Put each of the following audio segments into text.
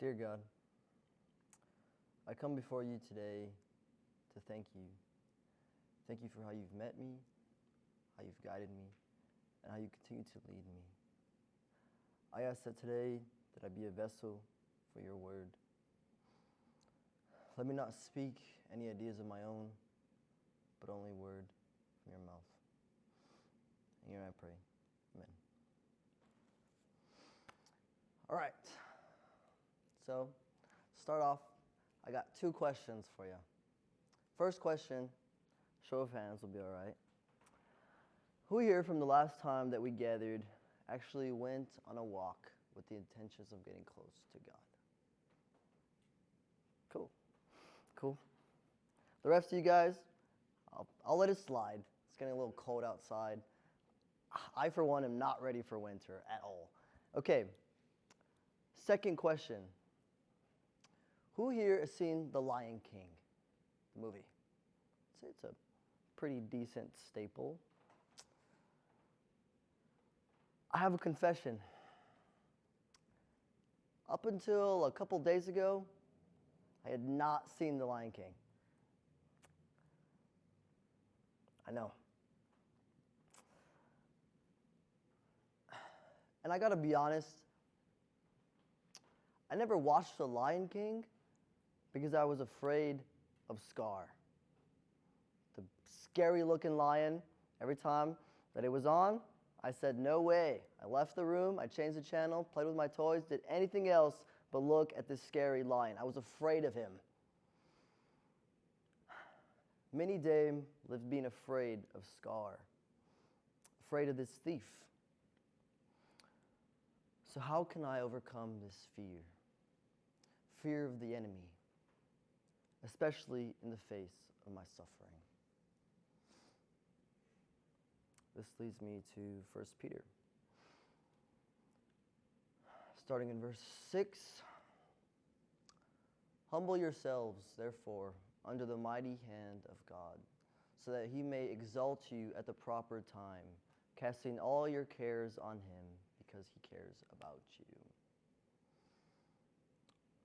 Dear God, I come before you today to thank you. Thank you for how you've met me, how you've guided me, and how you continue to lead me. I ask that today that I be a vessel for your word. Let me not speak any ideas of my own, but only word from your mouth. In your name I pray. Amen. All right. So, start off, I got 2 questions for you. First question, show of hands will be all right. Who here from the last time that we gathered actually went on a walk with the intentions of getting close to God? Cool. The rest of you guys, I'll let it slide. It's getting a little cold outside. I, for one, am not ready for winter at all. Okay, second question. Who here has seen The Lion King, the movie? I'd say it's a pretty decent staple. I have a confession. Up until a couple days ago, I had not seen The Lion King. I know. And I gotta be honest, I never watched The Lion King because I was afraid of Scar. The scary looking lion. Every time that it was on, I said, no way. I left the room, I changed the channel, played with my toys, did anything else but look at this scary lion. I was afraid of him. Many Dame lived being afraid of Scar, afraid of this thief. So how can I overcome this fear? Fear of the enemy, especially in the face of my suffering. This leads me to 1 Peter. Starting in verse 6. Humble yourselves, therefore, under the mighty hand of God, so that he may exalt you at the proper time, casting all your cares on him, because he cares about you.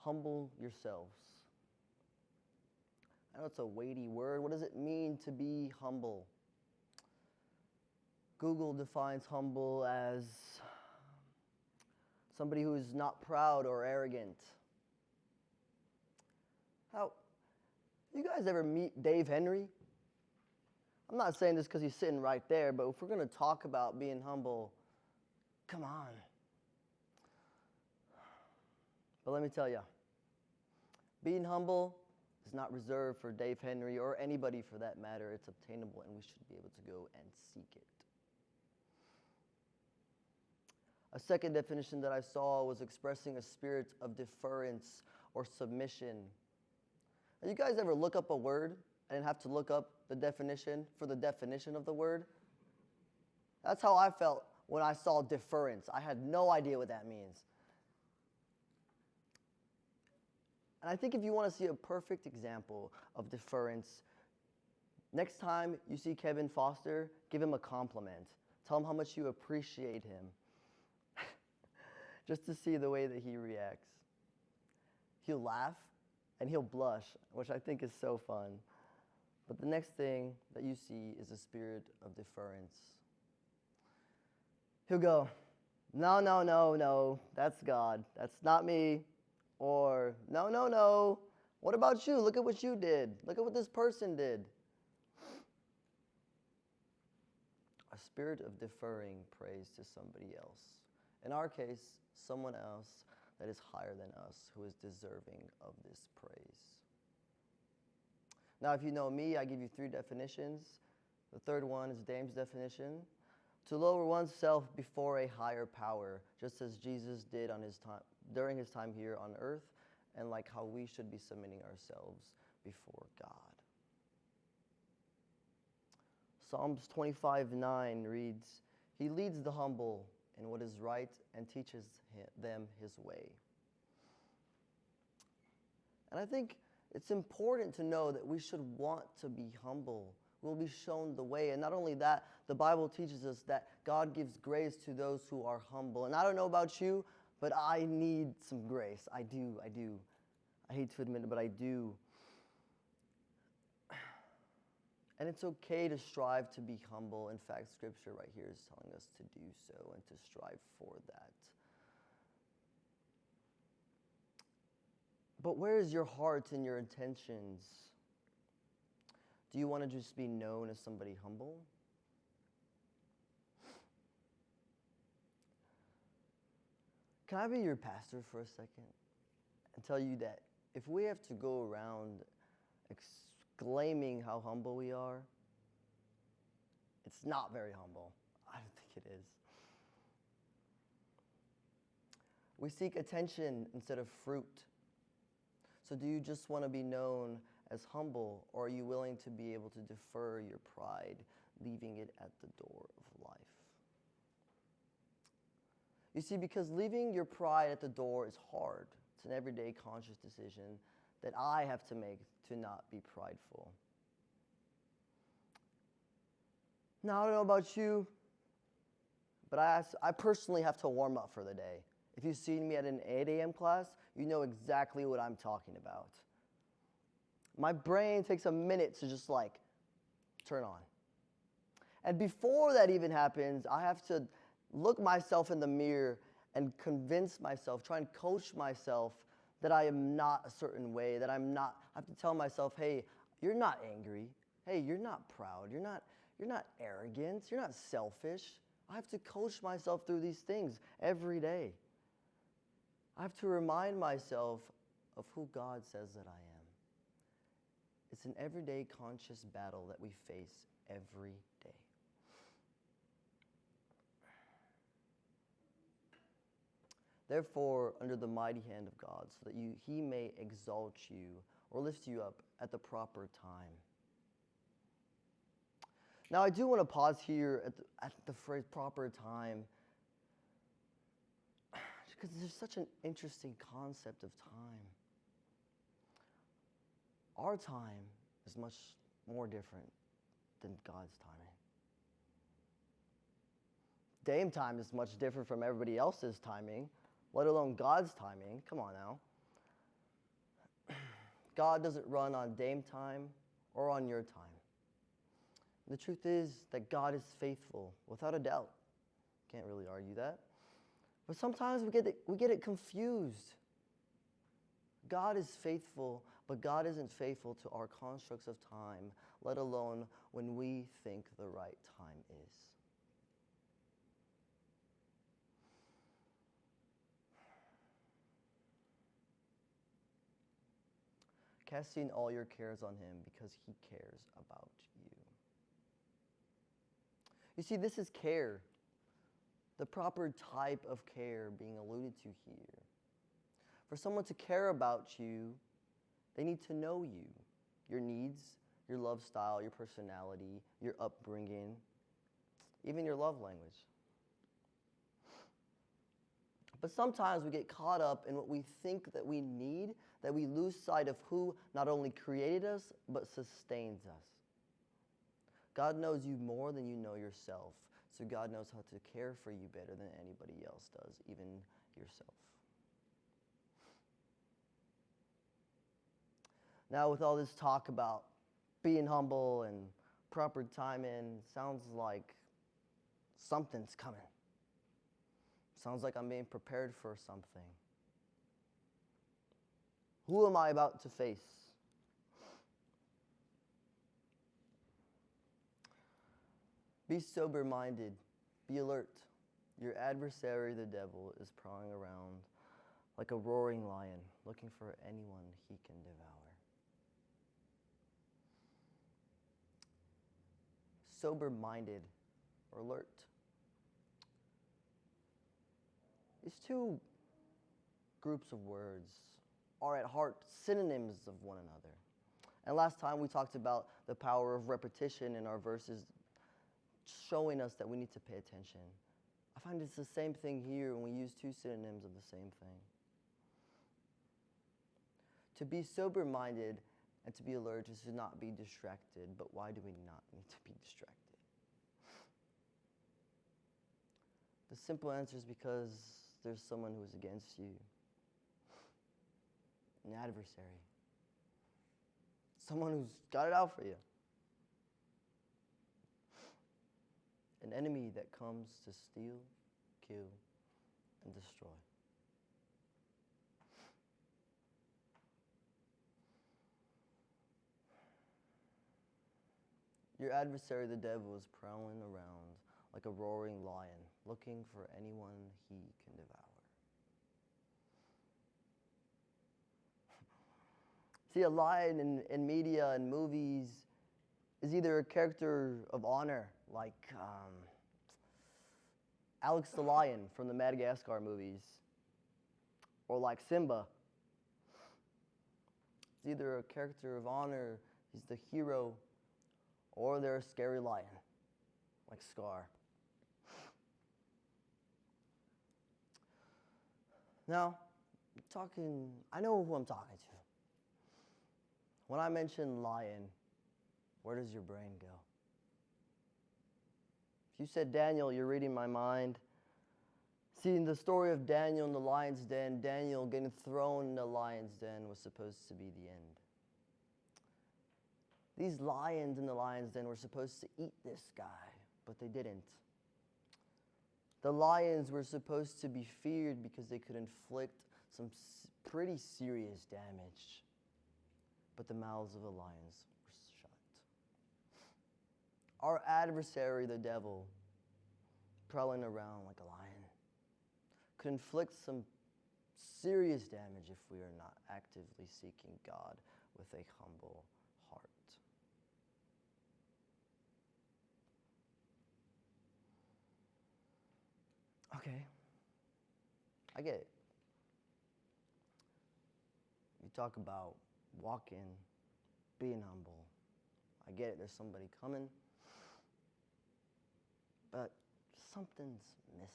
Humble yourselves. I know it's a weighty word. What does it mean to be humble? Google defines humble as somebody who is not proud or arrogant. How, you guys ever meet Dave Henry? I'm not saying this because he's sitting right there, but if we're going to talk about being humble, come on. But let me tell you, being humble is not reserved for Dave Henry or anybody for that matter. It's obtainable, and we should be able to go and seek it. A second definition that I saw was expressing a spirit of deference or submission. Have you guys ever look up a word and have to look up the definition for the definition of the word? That's how I felt when I saw deference. I had no idea what that means. And I think if you want to see a perfect example of deference, next time you see Kevin Foster, give him a compliment. Tell him how much you appreciate him. Just to see the way that he reacts. He'll laugh and he'll blush, which I think is so fun. But the next thing that you see is a spirit of deference. He'll go, no, that's God. That's not me. Or, no, what about you? Look at what you did. Look at what this person did. A spirit of deferring praise to somebody else. In our case, someone else that is higher than us, who is deserving of this praise. Now, if you know me, I give you 3 definitions. The third one is Dame's definition. To lower oneself before a higher power, just as Jesus did on his time, during his time here on earth, and like how we should be submitting ourselves before God. Psalms 25:9 reads, he leads the humble in what is right and teaches them his way. And I think it's important to know that we should want to be humble. We'll be shown the way. And not only that, the Bible teaches us that God gives grace to those who are humble. And I don't know about you, But I need some grace. I do. I hate to admit it, but I do. And it's okay to strive to be humble. In fact, Scripture right here is telling us to do so and to strive for that. But where is your heart and your intentions? Do you want to just be known as somebody humble? Can I be your pastor for a second and tell you that if we have to go around exclaiming how humble we are, it's not very humble. I don't think it is. We seek attention instead of fruit. So do you just want to be known as humble, or are you willing to be able to defer your pride, leaving it at the door of life? You see, because leaving your pride at the door is hard. It's an everyday conscious decision that I have to make to not be prideful. Now, I don't know about you, but I personally have to warm up for the day. If you've seen me at an 8 a.m. class, you know exactly what I'm talking about. My brain takes a minute to just turn on. And before that even happens, I have to look myself in the mirror and convince myself, try and coach myself that I am not a certain way, that I'm not, I have to tell myself, hey, you're not angry. Hey, you're not proud. You're not arrogant. You're not selfish. I have to coach myself through these things every day. I have to remind myself of who God says that I am. It's an everyday conscious battle that we face every day. Therefore, under the mighty hand of God, so that he may exalt you or lift you up at the proper time. Now, I do want to pause here at the phrase proper time, because there's such an interesting concept of time. Our time is much more different than God's timing. Dame time is much different from everybody else's timing, let alone God's timing. Come on now. God doesn't run on Dame time or on your time. The truth is that God is faithful, without a doubt. Can't really argue that. But sometimes we get it confused. God is faithful, but God isn't faithful to our constructs of time, let alone when we think the right time is. Casting all your cares on him because he cares about you. You see, this is care. The proper type of care being alluded to here. For someone to care about you, they need to know you, your needs, your love style, your personality, your upbringing, even your love language. But sometimes we get caught up in what we think that we need, that we lose sight of who not only created us, but sustains us. God knows you more than you know yourself. So God knows how to care for you better than anybody else does, even yourself. Now, with all this talk about being humble and proper timing, sounds like something's coming. Sounds like I'm being prepared for something. Who am I about to face? Be sober-minded. Be alert. Your adversary, the devil, is prowling around like a roaring lion, looking for anyone he can devour. Sober-minded or alert. These two groups of words are at heart synonyms of one another. And last time we talked about the power of repetition in our verses, showing us that we need to pay attention. I find it's the same thing here when we use two synonyms of the same thing. To be sober-minded and to be alert is to not be distracted. But why do we not need to be distracted? The simple answer is because there's someone who is against you, an adversary, someone who's got it out for you, an enemy that comes to steal, kill, and destroy. Your adversary, the devil, is prowling around like a roaring lion, looking for anyone he can devour. See, a lion in media and movies is either a character of honor, like Alex the Lion from the Madagascar movies, or like Simba. It's either a character of honor, he's the hero, or they're a scary lion, like Scar. Now, I know who I'm talking to. When I mention lion, where does your brain go? If you said Daniel, you're reading my mind. See, in the story of Daniel in the lion's den, Daniel getting thrown in the lion's den was supposed to be the end. These lions in the lion's den were supposed to eat this guy, but they didn't. The lions were supposed to be feared because they could inflict some pretty serious damage, but the mouths of the lions were shut. Our adversary, the devil, prowling around like a lion, could inflict some serious damage if we are not actively seeking God with a humble heart. Okay, I get it. You talk about walking, being humble. I get it, there's somebody coming, but something's missing.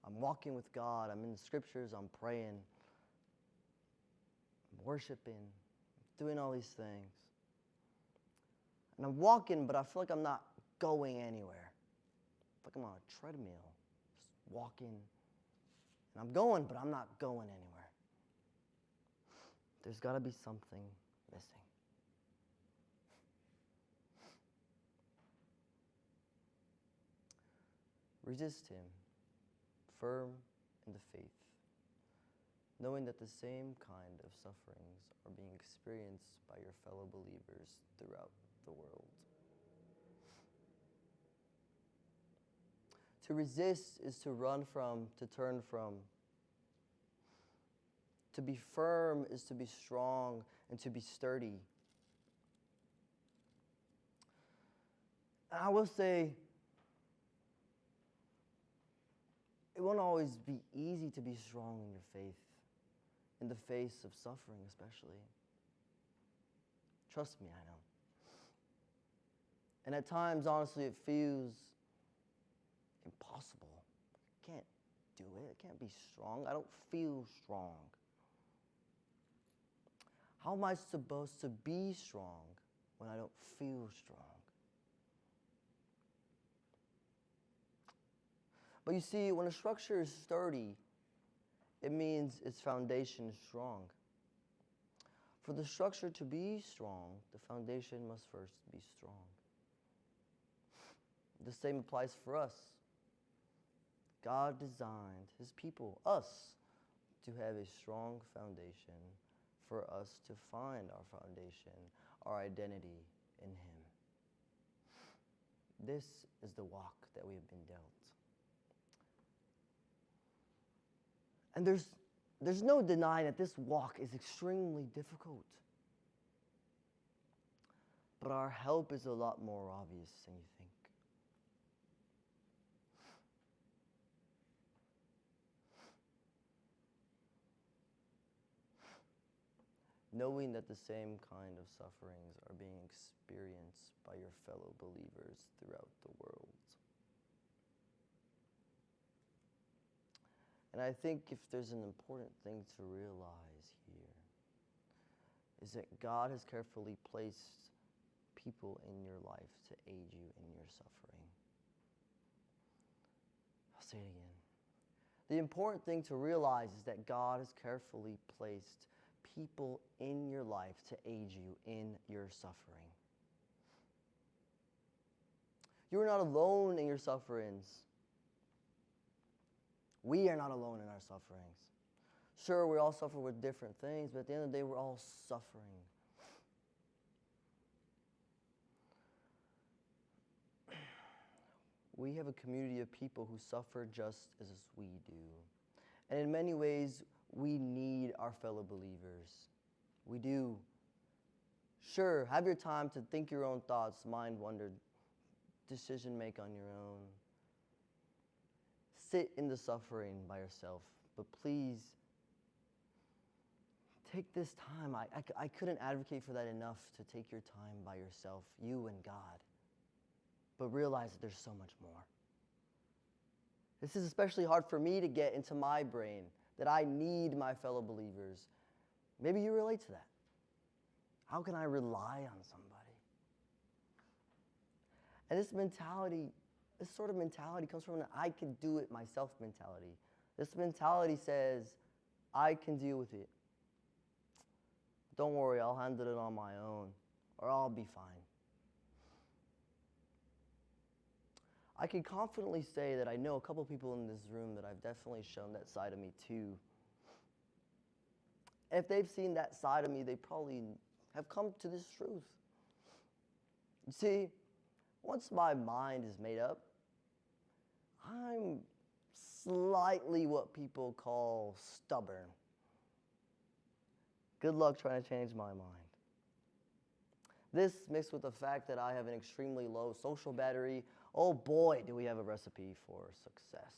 I'm walking with God, I'm in the scriptures, I'm praying, I'm worshiping, I'm doing all these things. And I'm walking, but I feel like I'm not going anywhere. I feel like I'm on a treadmill, just walking. And I'm going, but I'm not going anywhere. There's got to be something missing. Resist him, firm in the faith, knowing that the same kind of sufferings are being experienced by your fellow believers throughout the world. To resist is to run from, to turn from. To be firm is to be strong and to be sturdy. And I will say, it won't always be easy to be strong in your faith, in the face of suffering especially. Trust me, I know. And at times, honestly, it feels impossible. I can't do it. I can't be strong. I don't feel strong. How am I supposed to be strong when I don't feel strong? But you see, when a structure is sturdy, it means its foundation is strong. For the structure to be strong, the foundation must first be strong. The same applies for us. God designed his people, us, to have a strong foundation for us to find our foundation, our identity in him. This is the walk that we have been dealt. And there's no denying that this walk is extremely difficult. But our help is a lot more obvious than you think. Knowing that the same kind of sufferings are being experienced by your fellow believers throughout the world. And I think if there's an important thing to realize here, is that God has carefully placed people in your life to aid you in your suffering. I'll say it again. The important thing to realize is that God has carefully placed people in your life to aid you in your suffering. You are not alone in your sufferings. We are not alone in our sufferings. Sure, we all suffer with different things, but at the end of the day, we're all suffering. We have a community of people who suffer just as we do. And in many ways, we need our fellow believers. We do. Sure, have your time to think your own thoughts, mind wonder, decision make on your own. Sit in the suffering by yourself, but please take this time. I couldn't advocate for that enough, to take your time by yourself, you and God. But realize that there's so much more. This is especially hard for me to get into my brain, that I need my fellow believers. Maybe you relate to that. How can I rely on somebody? And this sort of mentality comes from an I can do it myself mentality. This mentality says, I can deal with it. Don't worry, I'll handle it on my own, or I'll be fine. I can confidently say that I know a couple people in this room that I've definitely shown that side of me to. If they've seen that side of me, they probably have come to this truth. You see, once my mind is made up, I'm slightly what people call stubborn. Good luck trying to change my mind. This, mixed with the fact that I have an extremely low social battery, oh boy, do we have a recipe for success.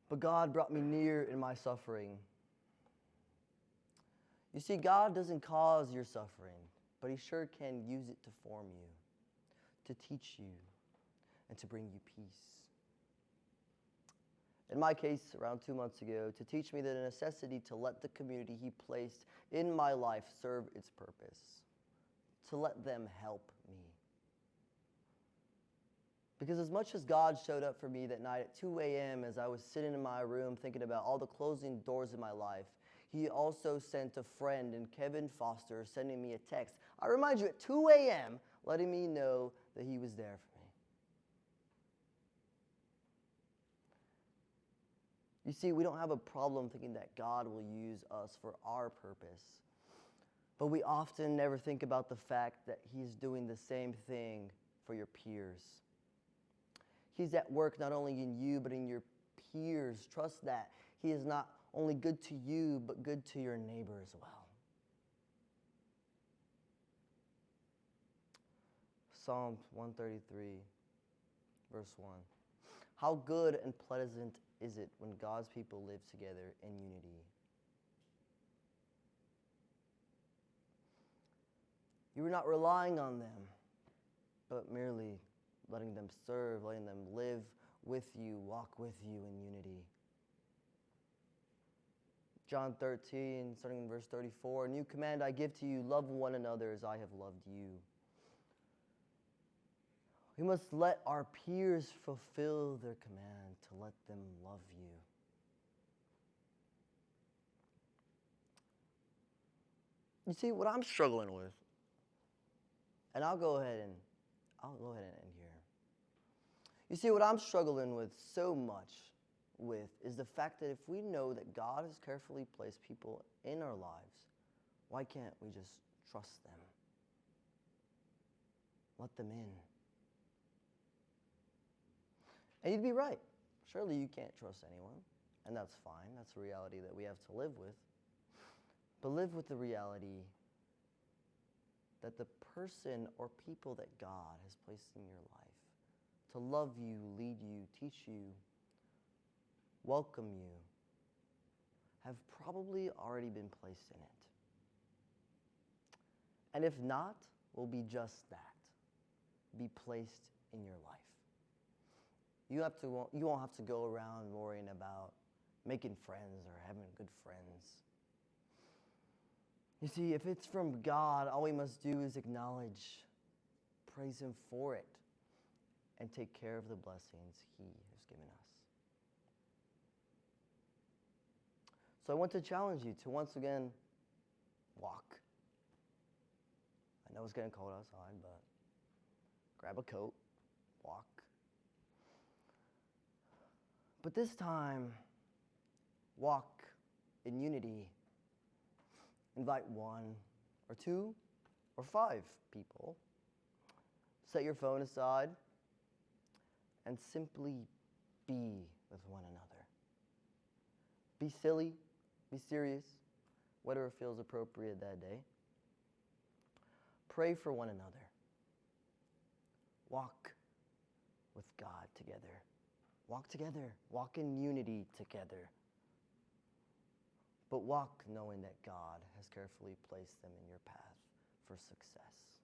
But God brought me near in my suffering. You see, God doesn't cause your suffering, but He sure can use it to form you, to teach you, and to bring you peace. In my case, around 2 months ago, to teach me the necessity to let the community He placed in my life serve its purpose, to let them help me. Because as much as God showed up for me that night at 2 a.m. as I was sitting in my room thinking about all the closing doors in my life, He also sent a friend in Kevin Foster sending me a text. I remind you, at 2 a.m., letting me know that He was there for me. You see, we don't have a problem thinking that God will use us for our purpose. But we often never think about the fact that He's doing the same thing for your peers. He's at work not only in you, but in your peers. Trust that He is not only good to you, but good to your neighbor as well. Psalm 133, verse 1. How good and pleasant is it when God's people live together in unity? You are not relying on them, but merely letting them serve, letting them live with you, walk with you in unity. John 13, starting in verse 34, a new command I give to you, love one another as I have loved you. We must let our peers fulfill their command to let them love you. You see, what I'm struggling with, and I'll go ahead and end here. You see, what I'm struggling with so much with is the fact that if we know that God has carefully placed people in our lives, why can't we just trust them? Let them in. And you'd be right. Surely you can't trust anyone, and that's fine. That's a reality that we have to live with. But live with the reality that the person or people that God has placed in your life to love you, lead you, teach you, welcome you, have probably already been placed in it. And if not, will be just that, be placed in your life. You won't have to go around worrying about making friends or having good friends. You see, if it's from God, all we must do is acknowledge, praise Him for it, and take care of the blessings He has given us. So I want to challenge you to once again walk. I know it's getting cold outside, but grab a coat, walk. But this time, walk in unity. Invite 1 or 2 or 5 people. Set your phone aside and simply be with one another. Be silly, be serious, whatever feels appropriate that day. Pray for one another. Walk with God together. Walk together. Walk in unity together. But walk knowing that God has carefully placed them in your path for success.